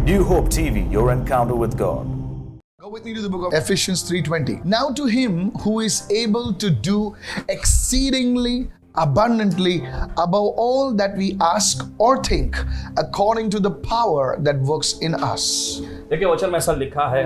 New Hope TV, your encounter with God. Go with me to the book of Ephesians 3:20. Now to him who is able to do exceedingly abundantly above all that we ask or think, according to the power that works in us. देखिए वचन में ऐसा लिखा है,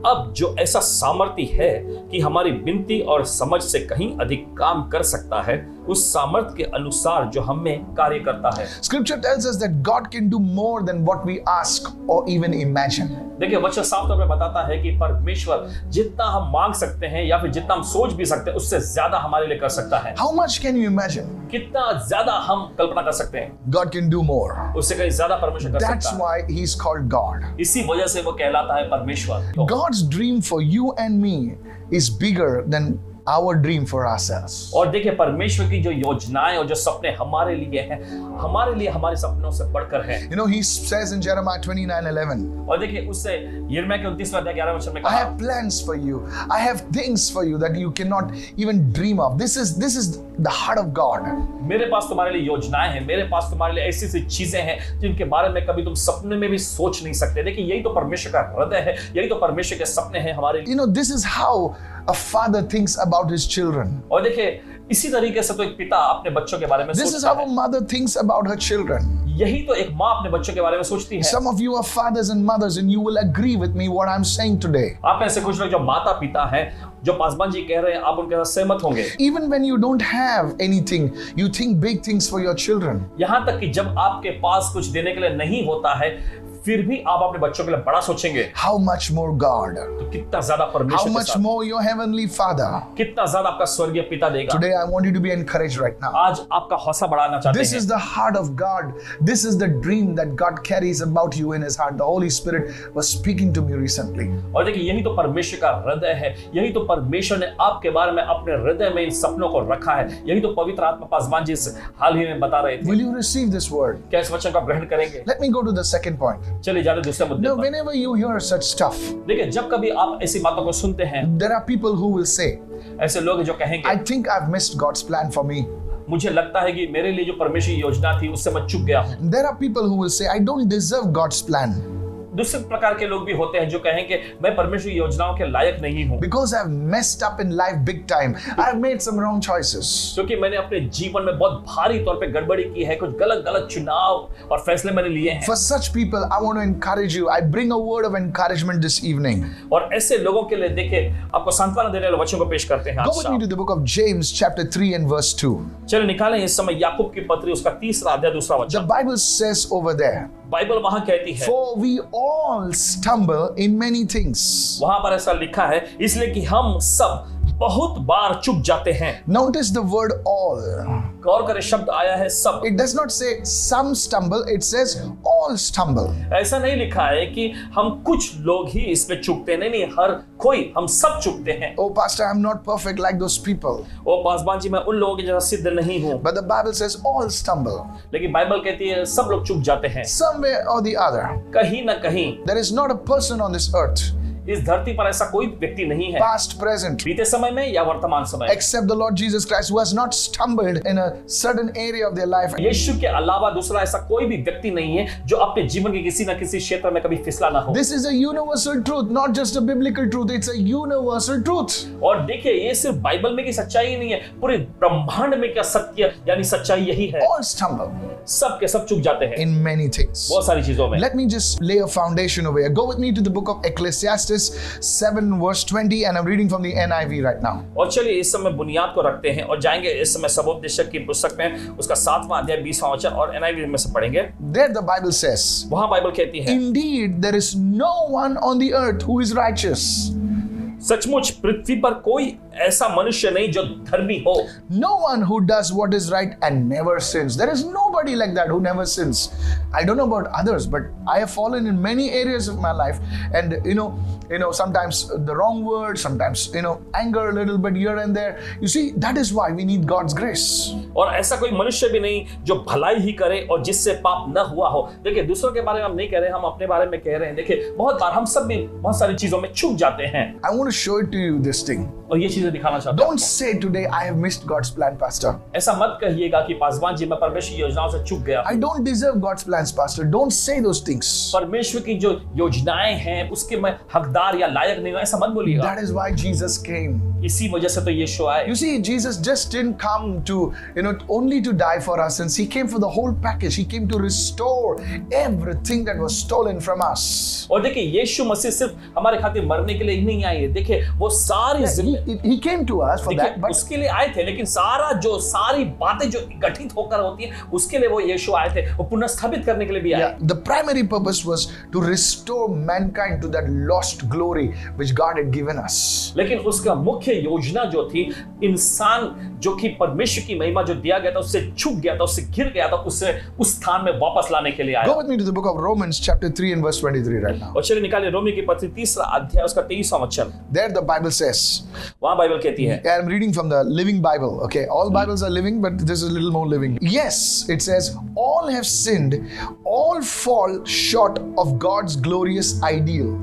अब जो ऐसा सामर्थ्य है कि हमारी विनती और समझ से कहीं अधिक काम कर सकता है, उस सामर्थ्य के अनुसार जो हम में कार्य करता है। Scripture tells us that God can do more than what we ask or even imagine. देखिए वचन साफ तौर पे बताता है कि परमेश्वर जितना हम मांग सकते हैं या फिर जितना हम सोच भी सकते हैं, उससे ज्यादा हमारे लिए कर सकता है। How much can you imagine? कितना ज्यादा हम कल्पना कर सकते हैं, God can do more. उससे कहीं ज्यादा परमेश्वर कर That's सकता है। why he's called God. इसी वजह से वो कहलाता है परमेश्वर। तो God's dream for you and me is bigger than our dream for ourselves. और देखिए परमेश्वर की जो योजनाएं और जो सपने हमारे लिए हैं, हमारे सपनों से बढ़कर हैं। You know, he says in Jeremiah 29:11, और देखिए उससे यिर्मयाह के 29वें अध्याय 11वें वचन में I कहा, have plans for you. I have things for you that you cannot even dream of. This is the heart of God. मेरे पास तुम्हारे लिए योजनाएं हैं, मेरे पास तुम्हारे लिए ऐसी ऐसी चीजें हैं जिनके बारे में कभी तुम सपने में भी सोच नहीं सकते। देखिए यही तो परमेश्वर का हृदय है, यही तो परमेश्वर के सपने हैं हमारे लिए। You know, this is how a father thinks about his children. और देखिए इसी तरीके से तो एक पिता अपने बच्चों के बारे में This is सोचता how a है। mother thinks about her children. यही तो एक माँ अपने बच्चों के बारे में सोचती है। Some of you are fathers and mothers and you will agree with me what I'm saying today. आप में से कुछ लोग जो माता पिता हैं, जो पासवान जी कह रहे हैं, आप उनके साथ सहमत होंगे। Even when you don't have anything, you think big things for your children. यहाँ तक कि जब आपके पास कुछ देने के लिए नहीं होता है, फिर भी आप अपने बच्चों के लिए बड़ा सोचेंगे। How much more God? तो कितना ज्यादा How परमेश्वर के much साथ, more your heavenly Father? कितना ज्यादा आपका स्वर्गीय पिता देगा। Today I want you to be encouraged right now. आज आपका हौसला बढ़ाना चाहते This हैं। is the heart of God. This is the dream that God carries about you in his heart. The Holy Spirit was speaking to me recently. और देखिए यही तो परमेश्वर का हृदय है, यही तो परमेश्वर ने आपके बारे में अपने हृदय में इन सपनों को रखा है। यही तो पवित्र आत्मा पासवान जी हाल ही में बता रहे थे। Will you receive this word? क्या इस वचन को ग्रहण करेंगे? Let me go to the second point. चलिए जाने दूसरे मुद्दे Now, पर। whenever you hear such stuff, देखिए जब कभी आप ऐसी बातों को सुनते हैं, there are people who will say, ऐसे लोग हैं जो कहेंगे, I think I've missed God's plan for me. मुझे लगता है कि मेरे लिए जो परमेश्वर की योजना थी उससे मैं चूक गया हूँ। There are people who will say, I don't deserve God's plan दूसरे प्रकार के लोग भी होते हैं जो कहेंगे मैं परमेश्वर की योजनाओं के लायक नहीं हूँ, because I've messed up in life big time. I've made some wrong choices. क्योंकि मैंने अपने जीवन में बहुत भारी तौर पे गड़बड़ी की है, कुछ गलत चुनाव और फैसले मैंने लिए हैं। For such people, I want to encourage you. I bring a word of encouragement this evening. और ऐसे लोगों के लिए देखिए आपको सांत्वना देने वाले वचन को पेश करते हैं। Go with me to the book of James chapter 3 and verse 2. चलिए निकालें इस समय याकूब की पत्री उसका 3रा अध्याय 2रा The वचन। Bible says over there, Bible वहां कहती है, for we all stumble in many things. वहां पर ऐसा लिखा है, इसलिए कि हम सब बहुत बार चूक जाते हैं। Notice the word all. गौर करें शब्द आया है सब। It does not say some stumble, it says all stumble. ऐसा नहीं लिखा है कि हम कुछ लोग ही इसमें चूकते हैं, नहीं हर कोई, हम सब चूकते हैं। Oh, Pastor, I'm not perfect like those people. ओ पासवान जी मैं उन लोगों की जैसा सिद्ध नहीं हूँ, But the Bible says all stumble. लेकिन बाइबल कहती है सब लोग चूक जाते हैं Somewhere or the other. कहीं ना कहीं। There is not a person on this earth, इस धरती पर ऐसा कोई व्यक्ति नहीं है, past, present, बीते समय में या वर्तमान समय, except the Lord Jesus Christ, who has not stumbled in a certain area of their life. यीशु के अलावा दूसरा ऐसा कोई भी व्यक्ति नहीं है जो अपने जीवन के किसी न किसी क्षेत्र में कभी फिसला ना हो। This is a universal truth, not just a biblical truth. It's a universal truth. और देखिए ये सिर्फ बाइबल में की सच्चाई ही नहीं है, पूरे ब्रह्मांड में क्या सत्य यानी सच्चाई यही है। All stumble सब के सब चूक जाते हैं in many things. बहुत सारी चीजों में। Let me just lay a foundation over here. Go with me to the book of Ecclesiastes 7 verse 20, and I'm reading from the NIV right now. और चलिए इस समय बुनियाद को रखते हैं और जाएंगे इस समय सबोपदेशक की पुस्तक में उसका 7वां अध्याय 20वां वचन और NIV में से पढ़ेंगे। There the Bible says, वहां बाइबल कहती है, indeed there is no one on the earth who is righteous. सचमुच पृथ्वी पर कोई ऐसा मनुष्य नहीं जो धर्मी हो। No one who does what is right and never sins. There is nobody like that who never sins. I don't know about others, but I have fallen in many areas of my life, and sometimes the wrong word, sometimes anger a little bit here and there. You see, that is why we need God's grace. और ऐसा कोई मनुष्य भी नहीं जो भलाई ही करे और जिससे पाप न हुआ हो। देखिए दूसरों के बारे में हम नहीं कह रहे, हम अपने बारे में कह रहे हैं। देखिए बहुत बार हम सब भी बहुत सारी चीजों में चूक जाते हैं। I want to show it to you this thing. और ये चीजें चीजें दिखाना चाहता हूँ। Don't say today, I have missed God's plan, Pastor. ऐसा मत कहिएगा कि पासवान जी मैं परमेश्वर की योजनाओं से चूक गया। I don't deserve God's plans, Pastor. Don't say those things. परमेश्वर की जो योजनाएं हैं उसके मैं हकदार या लायक नहीं हूं, ऐसा मत बोलिएगा। That is why Jesus came. इसी वजह से तो यीशु आए। You see, Jesus just didn't come to, only to die for our sins. He came for the whole package. He came to restore everything that was stolen from us. और देखिए यीशु मसीह सिर्फ हमारे खातिर मरने के लिए ही नहीं आए। देखिए वो सारी He came to us for that, but उसके लिए आए थे, लेकिन सारी बातें जो गठित होकर होती है उसके लिए वो यीशु आए थे, वो पुनर्स्थापित करने के लिए भी आए। the primary purpose was to restore mankind to that lost glory which God had given us. लेकिन उसका मुख्य योजना जो थी, इंसान जो कि परमेश्वर की महिमा जो दिया गया था उससे चूक गया था, उससे गिर गया था, उससे उस स्थान में वापस लाने के लिए आया। Go with me to the book of Romans chapter 3 and verse 23 right now. और चलिए निकालिए रोमी की पत्री 3 अध्याय उसका 23वां वचन। There the Bible says, वहां बाइबल कहती है, I'm reading from the Living Bible. Okay, all Bibles are living, but this is a little more living. Yes, it says, all have sinned, all fall short of God's glorious ideal.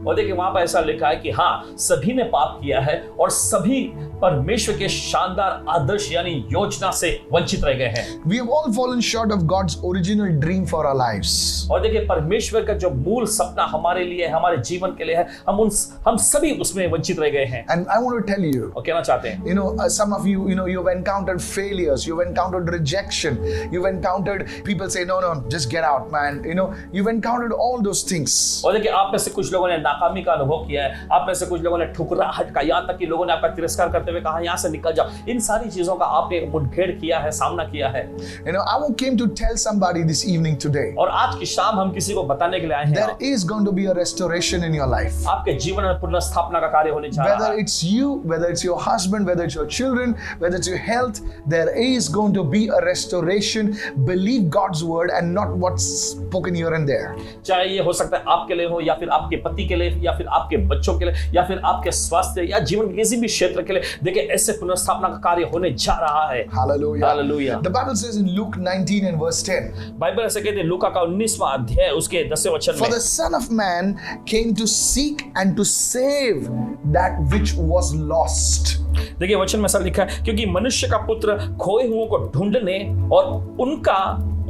और देखिए वहां पर ऐसा लिखा है कि हाँ सभी ने पाप किया है और सभी परमेश्वर के शानदार आदर्श यानी योजना से वंचित रह गए हैं। We have all fallen short of God's original dream for our lives. और देखिए परमेश्वर का जो मूल सपना हमारे लिए हमारे जीवन के लिए है, हम सभी उसमें वंचित रह गए हैं। And I want to tell you, और कहना चाहते हैं, some of you, you've encountered failures, you've encountered rejection, you've encountered people say, no, just get out, man. You've encountered all those things. और देखिए आप में से कुछ लोगों ने नाकामी का अनुभव किया है, आप में से कुछ लोगों ने ठुकराहट का, यहाँ तक कि लोगों ने आपका तिरस्कार करते हुए कहा यहाँ से निकल जाओ। इन सारी चीजों का आपने मुठभेड़ किया है, सामना किया है। I came to tell somebody this evening today. और आज की शाम हम किसी को बताने के लिए आए हैं, there is going to be a restoration in your life. आपके जीवन में पुनर्स्थापना का कार्य होने जा रहा है। Whether it's you, whether it's your husband, whether it's your children, whether it's your health, there is going to be a restoration. Believe God's word and not what's spoken here and there. चाहे ये हो सकता है आपके लिए हो, या फिर आपके पति के लिए, या फिर आपके बच्चों के लिए, या फिर आपके स्वास्थ्य या जीवन के किसी भी क्षेत्र के लिए, देखिए ऐसे पुनर्स्थापना का कार्य होने जा रहा है। Hallelujah. Hallelujah. The Bible says in Luke 19 and verse 10. Bible ऐसे कहते हैं लूका का 19वां अध्याय उसके 10वें वचन For में, the Son of Man came to seek and to save that which was lost. देखिए वचन में ऐसा लिखा है, क्योंकि मनुष्य का पुत्र खोए हुओं को ढूंढने और उनका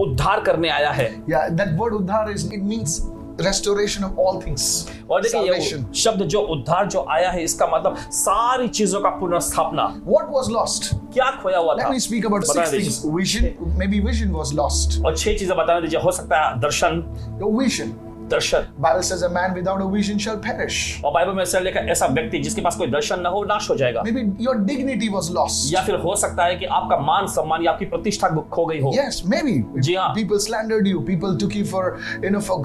उद्धार करने आया है। Yeah, that word uddhar it means restoration of all things. और देखिए ये Salvation. शब्द जो उद्धार जो आया है, इसका मतलब सारी चीजों का पुनर्स्थापना। What was lost? क्या खोया हुआ था? Let me speak about बताने 6 things. दीजिए। Vision, maybe vision was lost. और 6 चीजें बताने दीजिए। हो सकता है दर्शन, Your vision. Darshan. Bible says a man without a vision shall perish. और बाइबल में ऐसा लिखा है, ऐसा व्यक्ति जिसके पास कोई दर्शन न हो नाश हो जाएगा। Maybe your dignity was lost. या फिर हो सकता है कि आपका मान सम्मान या आपकी प्रतिष्ठा खो गई हो। Yes, maybe. जी हाँ। People slandered you. People took you for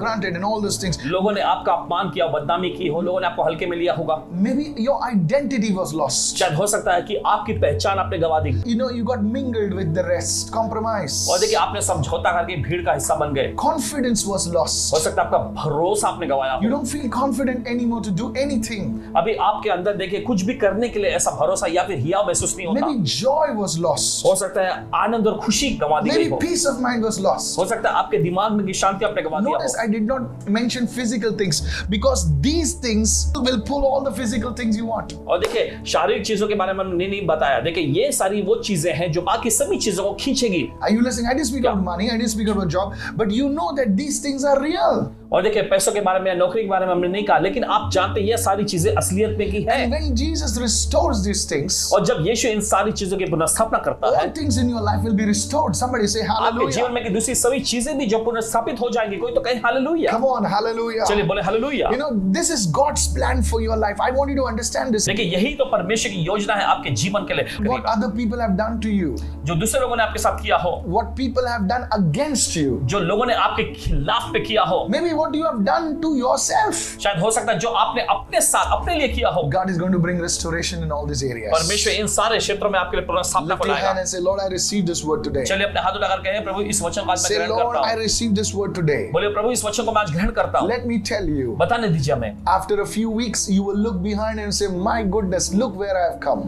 granted and all those things. लोगों ने आपका अपमान किया, बदनामी की हो, लोगों ने आपको हल्के में लिया होगा। Maybe your identity was lost. शायद हो सकता है कि आपकी पहचान आपने गवा दी। You got mingled with the rest, compromise. और देखिए आपने समझौता करके भीड़ का हिस्सा बन गए। Confidence was lost. हो सकता है आपका भरोसा आपने गवाया You हो। don't feel confident anymore to do anything. अभी आपके अंदर देखिए कुछ भी करने के लिए ऐसा भरोसा या फिर हिया महसूस नहीं होता। Maybe joy was lost. हो सकता है आनंद और खुशी गवा दी गई Maybe हो। peace of mind was lost. हो सकता है आपके दिमाग में की शांति आपने गवा दिया Notice हो। I did not mention physical things because these things will pull all the physical things you want. और देखिए शारीरिक चीजों के बारे में हमने नहीं बताया। देखिए ये सारी वो चीजें हैं जो बाकी सभी चीजों को खींचेगी। Are you listening? I didn't speak about money, I didn't speak about job, but you know that these things are real. और देखिए पैसों के बारे में, नौकरी के बारे में हमने नहीं कहा, लेकिन आप जानते हैं ये सारी चीजें असलियत में की है। And when Jesus restores these things, और जब यीशु इन सारी चीजों की पुनर्स्थापना करता है, all things in your life will be restored. Somebody say आपके hallelujah. जीवन में की दूसरी सभी चीजें भी जो पुनर्स्थापित हो जाएंगी। कोई तो कहे हालेलुया। Come on, hallelujah. चलिए बोले hallelujah. This is God's plan for your life. I want you to understand this. देखिए यही तो परमेश्वर की योजना है आपके जीवन के लिए। What other people have done to you, जो दूसरे लोगों ने आपके साथ किया हो, what people have done against you, जो लोगों ने आपके खिलाफ पे किया हो, maybe what you have done to yourself. शायद हो सकता है जो आपने अपने साथ अपने लिए किया हो। God is going to bring restoration in all these areas. परमेश्वर इन सारे क्षेत्रों में आपके लिए पुनर्स्थापना Lift your hand कराएगा। and say, Lord, I receive this word today. चलिए अपने हाथ उठाकर कहें, प्रभु इस वचन को आज मैं Say, ग्रहण Lord, करता I हूँ। receive this word today. बोले प्रभु इस वचन को मैं आज ग्रहण करता हूँ। Let me tell you, बताने दीजिए हमें। after a few weeks, you will look behind and say, my goodness, look where I have come.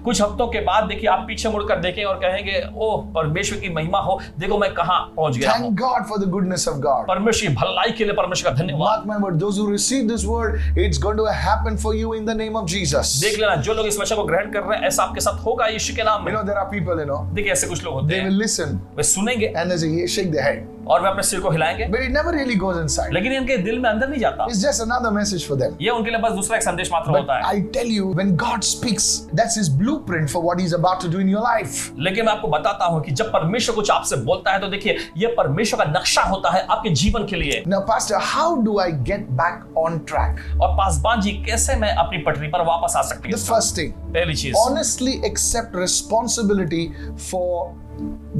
कुछ हफ्तों के बाद देखिए आप पीछे मुड़कर देखें और कहेंगे, ओह परमेश्वर की महिमा हो, देखो मैं कहाँ पहुंच गया हूँ। Thank God for the goodness of God. परमेश्वर की भलाई के लिए परमेश्वर का धन्यवाद। Mark my word, those who receive this word, it's going to happen for you in the name of Jesus. देख लेना, जो लोग इस वचन को ग्रहण कर रहे हैं, ऐसा आपके साथ होगा यीशु के नाम में। You know, there are people, देखिए ऐसे कुछ लोग होते they हैं, will listen वे सुनेंगे and they shake their head. और वे अपने सिर को हिलाएंगे, But it never really goes inside. लेकिन इनके दिल में अंदर नहीं जाता। It's just another message for them. ये उनके लिए बस दूसरा एक संदेश मात्र But होता है। I tell you, when God speaks, that's His blueprint for what He's about to do in your life. लेकिन मैं आपको बताता हूं कि जब परमेश्वर कुछ आपसे बोलता है तो देखिए ये परमेश्वर का नक्शा होता है आपके जीवन के लिए। Now, Pastor, how do I get back on track? और पासवान जी, कैसे मैं अपनी पटरी पर वापस आ सकती The हूँ? first thing, पहली चीज, honestly accept responsibility for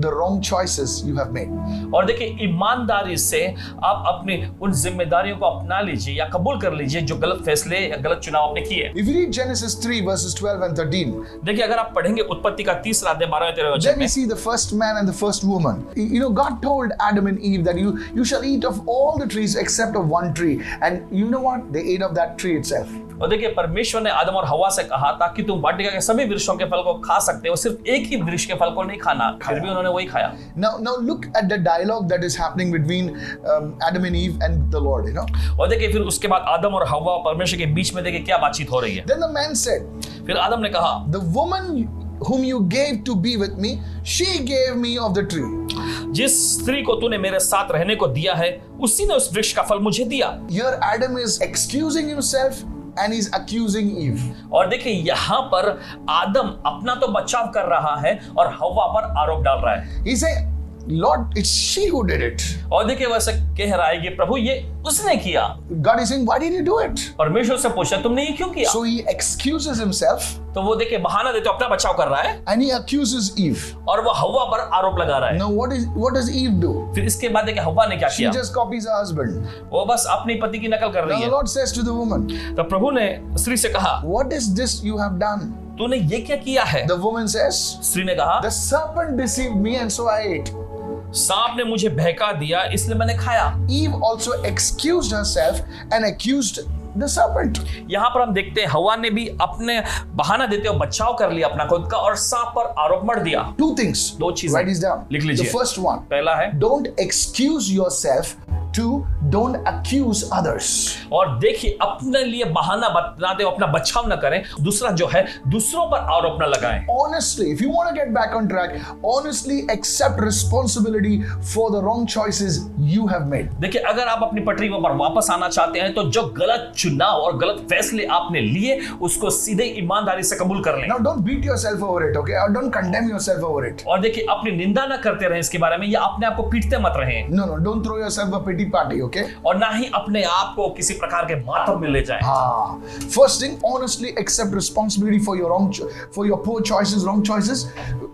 the wrong choices you have made. और देखिए ईमानदारी से आप अपनी उन जिम्मेदारियों को अपना लीजिए या कबूल कर लीजिए जो गलत फैसले या गलत चुनाव आपने किए। If you read Genesis 3 verses 12 and 13, देखिए अगर आप पढ़ेंगे उत्पत्ति का 3 अध्याय 12-13 वचन then we में, see the first man and the first woman. You know, God told Adam and Eve that you shall eat of all the trees except of one tree. And you know what? They ate of that tree itself. और देखिए परमेश्वर ने आदम और हवा से कहा था कि तुम वाटिका के सभी वृक्षों के फल को खा सकते हो, सिर्फ एक ही वृक्ष के फल को नहीं खाना। फिर भी उन्होंने वही खाया। Now look at the dialogue that is happening between Adam and Eve and the Lord, you know. और देखिए फिर उसके बाद आदम और हवा और परमेश्वर के बीच में देखिए क्या बातचीत हो रही है। Then the man said, फिर आदम ने कहा, the woman whom you gave to be with me, she gave me of the tree. जिस स्त्री को तूने मेरे साथ रहने को दिया है, उसी ने उस वृक्ष का फल मुझे दिया। Here Adam is excusing himself and he's accusing Eve. और देखिए यहाँ पर आदम अपना तो बचाव कर रहा है और हवा पर आरोप डाल रहा है। He said, Lord, it's she who did it. और देखिए वैसे कह रहा है कि प्रभु ये उसने किया। God is saying, why did you do it? परमेश्वर से पूछा तुमने ये क्यों किया? So he excuses himself तो वो देखिए बहाना देते अपना बचाव कर रहा है and he accuses Eve. और वो हवा पर आरोप लगा रहा है। Now what does Eve do? फिर इसके बाद देखिए हवा ने क्या She किया? just copies her husband. वो बस अपनी पति की नकल कर रही Now the है। Lord says to the woman, तो प्रभु ने स्त्री से कहा, what is this you have done? तूने ये क्या किया है? The woman says, स्त्री ने कहा, the serpent deceived me and so I ate. सांप ने मुझे बहका दिया इसलिए मैंने खाया। Eve also excused herself and accused the serpent. यहाँ पर हम देखते हैं हवा ने भी अपने बहाना देते हुए बचाव कर लिया अपना खुद का और सांप पर आरोप मढ़ दिया। Two things. दो चीजें। Write this down. लिख लीजिए। The first one, पहला है, don't excuse yourself. Two, don't accuse others. और देखिए अपने लिए बहाना बनाते हो, अपना बचाव न करें। दूसरा जो है दूसरों पर आरोप न लगाएं। Honestly, if you want to get back on track, honestly accept responsibility for the wrong choices you have made. देखिए अगर आप अपनी पटरी पर वापस आना चाहते हैं तो जो गलत चुनाव और गलत फैसले आपने लिए उसको सीधे ईमानदारी से कबूल कर लें। Now don't beat yourself over it, okay? Or don't condemn yourself over it. और देखिए अपनी निंदा न करते रहें इसके बारे में या अपने आप को पीटते मत रहें। No, don't throw yourself a pity party, okay? और ना ही अपने आप को किसी प्रकार के मातम में ले जाएं। First thing, honestly accept responsibility for your poor choices, wrong choices,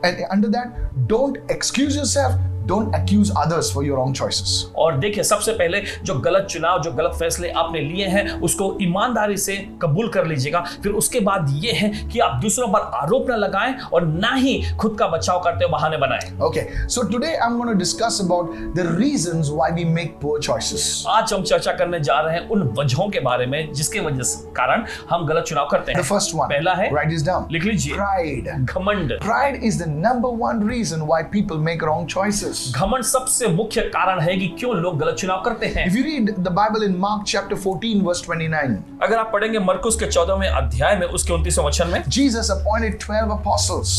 and under that, don't excuse yourself. Don't accuse others for your wrong choices. और देखिए सबसे पहले जो गलत चुनाव, जो गलत फैसले आपने लिए हैं उसको ईमानदारी से कबूल कर लीजिएगा। फिर उसके बाद ये है कि आप दूसरों पर आरोप न लगाएं और ना ही खुद का बचाव करते हुए बहाने बनाएं। Okay, so today I'm going to discuss about the reasons why we make poor choices. आज हम चर्चा करने जा रहे हैं उन वजहों के बारे में जिसके वजह से कारण हम गलत चुनाव करते हैं। The first one, पहला है, write this down. लिख लीजिए, Pride. घमंड। Pride is the number one reason why people make wrong choices. घमंड सबसे मुख्य कारण है कि क्यों लोग गलत चुनाव करते हैं। If you read the Bible in Mark chapter 14 verse 29, अगर आप पढ़ेंगे मरकुस के 14वें अध्याय में उसके 29वें वचन में Jesus appointed 12 apostles.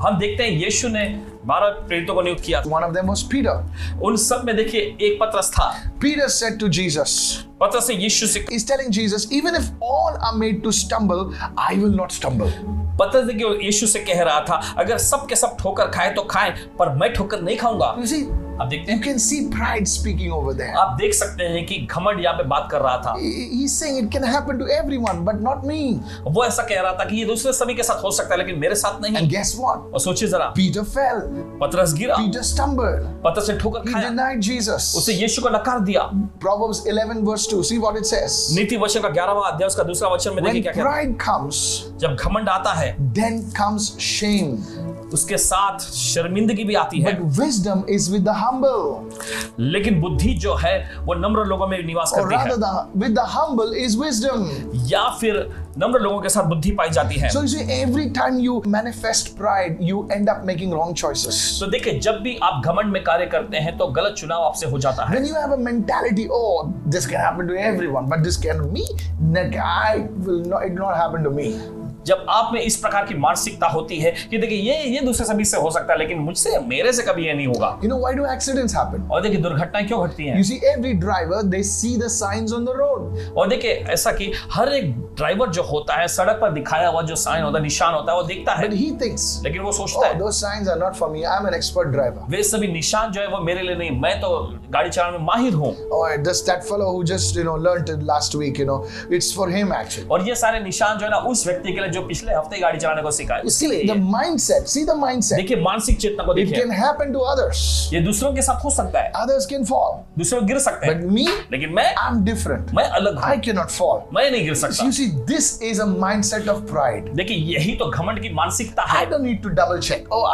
हम देखते हैं यीशु ने 12 प्रेरितों को नियुक्त किया। One of them was Peter. उन सब में देखिए एक पतरस था। Peter said to Jesus, पतरस ने यीशु से, he's telling Jesus, even if all are made to stumble, I will not stumble. पतरस देखिए यीशु से कह रहा था अगर सब के सब ठोकर खाए तो खाएं पर मैं ठोकर नहीं खाऊंगा। You see, आप देखते you हैं, can see pride speaking over there. आप देख सकते हैं कि घमंड यहाँ पे बात कर रहा था। He's saying it can happen to everyone, but not me. वो ऐसा कह रहा था कि ये दूसरे सभी के साथ हो सकता है लेकिन मेरे साथ नहीं। And guess what? और सोचिए जरा, Peter fell. पतरस गिरा, Peter stumbled. पतरस ने ठोकर He खाया, denied Jesus. उसे यीशु को नकार दिया। Proverbs 11 verse 2. See what it says. नीति वचन का 11वां अध्याय उसका दूसरा वचन में देखिए When क्या कहता है। pride comes, जब घमंड आता है then comes shame. उसके साथ शर्मिंदगी भी आती है। But wisdom is with the humble. लेकिन बुद्धि जो है वो नम्र लोगों में निवास Or करती है, rather, with the humble is wisdom. या फिर नम्र लोगों के साथ बुद्धि पाई जाती है। So you see, every time you manifest pride, you end up making wrong choices. तो देखिए, जब भी आप घमंड में कार्य करते हैं तो गलत चुनाव आपसे हो जाता है। When you have a mentality, oh, this can happen to everyone, but this can me, it will not happen to me. जब आप में इस प्रकार की मानसिकता होती है कि देखिए ये दूसरे सभी से हो सकता है, लेकिन मुझसे मेरे से कभी ये नहीं होगा। You know why do accidents happen? और देखिए दुर्घटनाएं क्यों घटती हैं? You see, every driver, they see the signs on the road. और देखिए ऐसा कि हर एक ड्राइवर जो होता है सड़क पर दिखाया हुआ जो साइन होता है, निशान होता है, वो देखता है, But he thinks, लेकिन वो सोचता oh, है those signs are not for me. I'm an expert driver. वे सभी निशान जो है वो मेरे लिए नहीं, मैं तो गाड़ी चलाने में माहिर हूँ। Oh, just that fellow who just learned it last week. It's for him actually. और ये सारे निशान जो है ना उस व्यक्ति के लिए जो पिछले हफ्ते गाड़ी चलाने को सीखा है, उसके See लिए the mindset. See the mindset. देखिए मानसिक चेतना को It देखिए, can happen to others. ये दूसरों के साथ हो सकता है, Others can fall. दूसरे गिर सकते But हैं, me, लेकिन मैं I'm different. मैं अलग हूँ, I cannot fall. मैं नहीं गिर So सकता। you see, this is a mindset of pride. देखिए यही तो घमंड की मानसिकता I है। don't need to double check. Oh,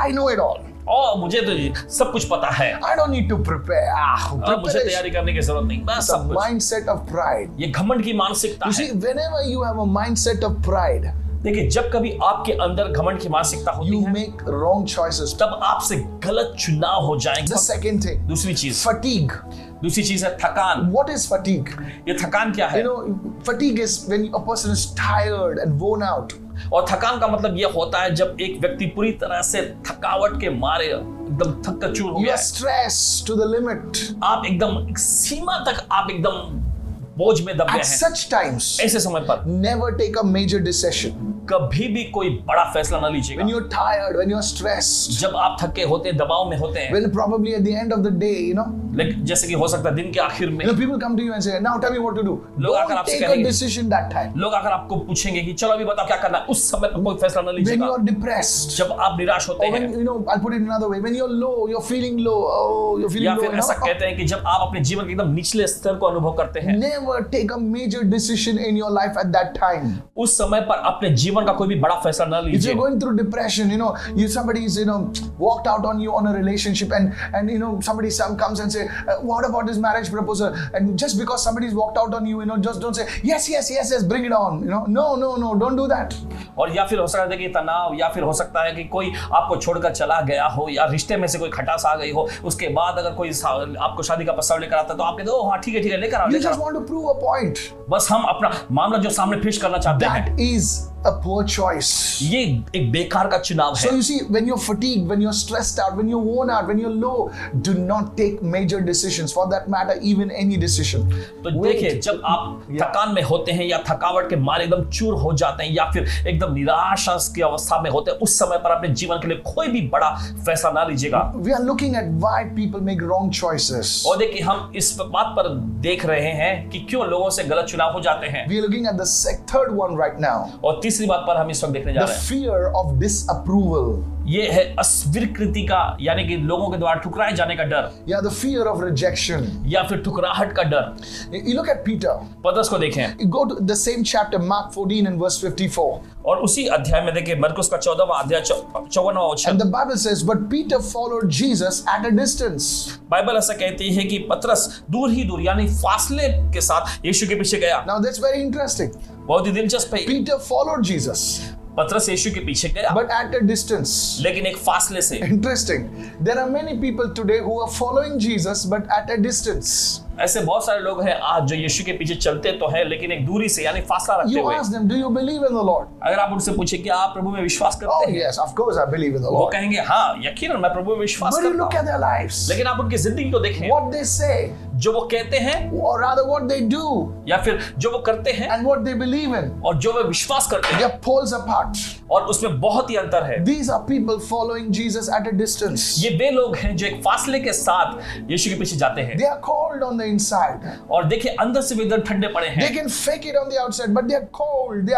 I know it all. और मुझे तो सब कुछ पता है, I don't need to prepare. मुझे Preparation. तैयारी करने की जरूरत नहीं, बस The सब कुछ। mindset of pride. ये घमंड की मानसिकता You है। see, whenever you have a mindset of pride, देखिए जब कभी आपके अंदर घमंड की मानसिकता होती you है, make wrong choices. तब आपसे गलत चुनाव हो जाएंगे। The second thing, दूसरी चीज है थकान। What is fatigue? ये थकान क्या है? Fatigue is when a person is tired and worn out. और थकान का मतलब ये होता है जब एक व्यक्ति पूरी तरह से थकावट के मारे एकदम थक कर चूर हो You गया are है। stressed to the limit. आप एकदम एक सीमा तक आप एकदम बोझ में दब गए At हैं। such times, ऐसे समय पर never take a major decision. कभी भी कोई बड़ा फैसला न लीजिएगा। When you're tired, when you're stressed, जब आप थके होते हैं, दबाव में होते हैं, when probably at the end of the day, लेकिन जैसे कि हो सकता है दिन के आखिर में people come to you and say, now tell me what to do. लोग आकर Don't आपसे take a कहेंगे- decision that time. लोग आकर आपको पूछेंगे कि चलो अभी बताओ क्या करना है, उस समय पर कोई फैसला न When लीजिएगा। you're depressed, जब आप निराश होते or when, हैं, I'll put it another way, when you're low, you're feeling low, oh, you're feeling या low, फिर ऐसा कहते हैं कि जब आप अपने जीवन के एकदम निचले स्तर को अनुभव करते हैं, never take a major decision in your life at that time. उस समय पर अपने जीवन का कोई भी बड़ा फैसला न If you're लीजिए। going through depression, somebody's walked out on you on a relationship, and somebody comes and say, what about this marriage proposal? And just because somebody's walked out on you, just don't say yes, bring it on. No, don't do that. और या फिर हो सकता है कि तनाव, या फिर हो सकता है कि कोई आपको छोड़कर चला गया हो, या रिश्ते में से कोई खटास आ गई हो, उसके बाद अगर कोई आपको शादी का प्रस्ताव लेकर आता है तो आप कहते हो हाँ ठीक है लेकर You just आओ। want to prove a point. बस हम अपना मामला जो सामने पेश करना चाहते हैं, That is a poor choice. ये एक बेकार का चुनाव So है। you see, when you're fatigued, when you're stressed out, when you're worn out, when you're low, do not take major decisions. For that matter, even any decision. तो देखिए जब आप थकान में होते हैं या थकावट के मारे एकदम चूर हो जाते हैं या फिर एकदम निराशा की अवस्था में होते हैं, उस समय पर अपने जीवन के लिए कोई भी बड़ा फैसला ना लीजिएगा। We are looking at why people make wrong choices. और देखिए हम इस बात पर देख रहे हैं कि क्यों लोगों से गलत चुनाव हो जाते हैं। We are looking at the third one right now. और तीसरी बात पर हम इस वक्त देखने जा The रहे हैं, fear of disapproval. ये है अस्वीकृति का, यानी कि लोगों के द्वारा ठुकराए जाने का डर, Yeah, the fear of rejection. या फिर ठुकराहट का डर। You look at Peter. पतरस को देखें You go to the same chapter, Mark 14 and verse 54. और उसी अध्याय में देखिए मरकुस का 14वां अध्याय 54वां वचन। And the Bible says, but Peter followed Jesus at a distance. Bible ऐसा कहती है कि पतरस दूर ही दूर यानी फासले के साथ यीशु के पीछे गया। Now that's very interesting. बहुत ही दिलचस्प है। Peter followed Jesus, पतरस यीशु के पीछे गया, but at a distance. लेकिन एक फासले से। Interesting. There are many people today who are following Jesus, but at a distance. ऐसे बहुत सारे लोग हैं आज जो यीशु के पीछे चलते तो हैं लेकिन एक दूरी से यानी फासला रखते You हुए। ask them, do you believe in the Lord? अगर आप उनसे पूछे कि आप प्रभु में विश्वास Oh करते हैं, yes, of course I believe in the वो Lord. कहेंगे हाँ यकीनन मैं प्रभु में विश्वास But you करता look हूँ। at their lives. लेकिन आप उनकी जिंदगी को देखें, What they say, जो वो कहते हैं or rather what they do, या फिर जो वो करते हैं and what they believe in, और जो वे विश्वास करते they हैं, are poles apart. और उसमें बहुत ही अंतर है। These are people following Jesus at a distance. ये वे लोग हैं जो एक फासले के साथ यीशु के पीछे जाते हैं, They are cold on the inside. और देखिए अंदर से वे इधर ठंडे पड़े They हैं, can fake it on the outside, but they are cold.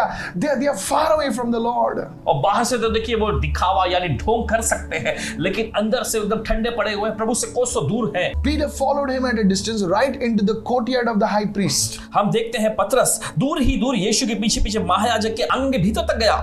They are far away from the Lord. और बाहर से तो देखिए वो दिखावा यानी ढोंग कर सकते हैं, लेकिन अंदर से एकदम ठंडे पड़े हुए हैं, प्रभु से कोसों दूर हैं। Peter followed him at a distance right into the courtyard of the high priest. हम देखते हैं पतरस दूर ही दूर यीशु के पीछे पीछे महायाजक के अंग के भीतर तक गया।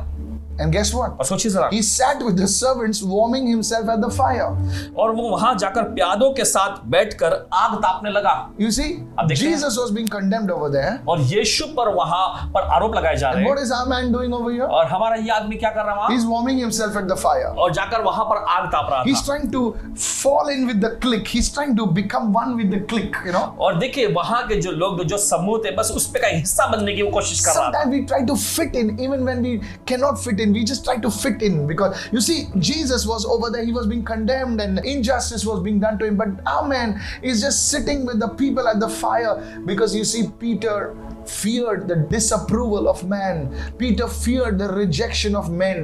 And guess what? और सोचिए जरा, He sat with the servants warming himself at the fire. और वो वहां जाकर प्यादों के साथ बैठकर आग तापने लगा। You see, अब देखते हैं। Jesus was being condemned over there. और यीशु पर वहां पर आरोप लगाए जा रहे And what हैं। is our man doing over here? और हमारा ये आदमी क्या कर रहा है He's warming himself at the fire. और जाकर वहां पर आग ताप रहा He's था। trying to fall in with the clique. He's trying to become one with the clique, you know. और देखिए वहां के जो लोग जो समूह थे बस उस पे का हिस्सा बनने की वो कोशिश कर रहा था। Sometimes we try to fit in, even when we cannot fit in, we just try to fit in, because you see, Jesus was over there, he was being condemned and injustice was being done to him, but our man is just sitting with the people at the fire, because you see, Peter feared the disapproval of man. Peter feared the rejection of men.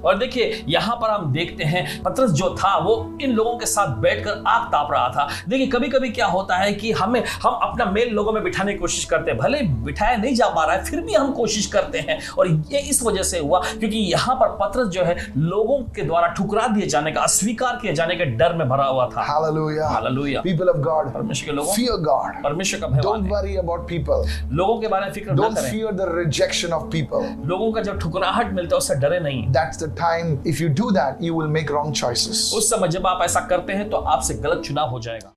और देखिए यहाँ पर हम देखते हैं पतरस जो था वो इन लोगों के साथ बैठकर आग ताप रहा था। देखिए कभी-कभी क्या होता है कि हम अपना मेल लोगों में बिठाने की कोशिश करते हैं, भले बिठाया नहीं जा पा रहा है फिर भी हम कोशिश करते हैं, और ये इस वजह से हुआ क्योंकि यहाँ पर पतरस जो है लोगों के द्वारा ठुकरा दिए जाने का, अस्वीकार किए जाने के डर में भरा हुआ था। Hallelujah. Hallelujah. People of God, परमेश्वर के लोगों, fear God. परमेश्वर का भय Don't माने। worry about people. लोगों के बारे में फिक्र न Don't करें। fear the rejection of people. लोगों का जब ठुकराहट मिलता है उससे डरे नहीं। That's the time, if you do that, you will make wrong choices. उस समय जब आप ऐसा करते हैं तो आपसे गलत चुनाव हो जाएगा।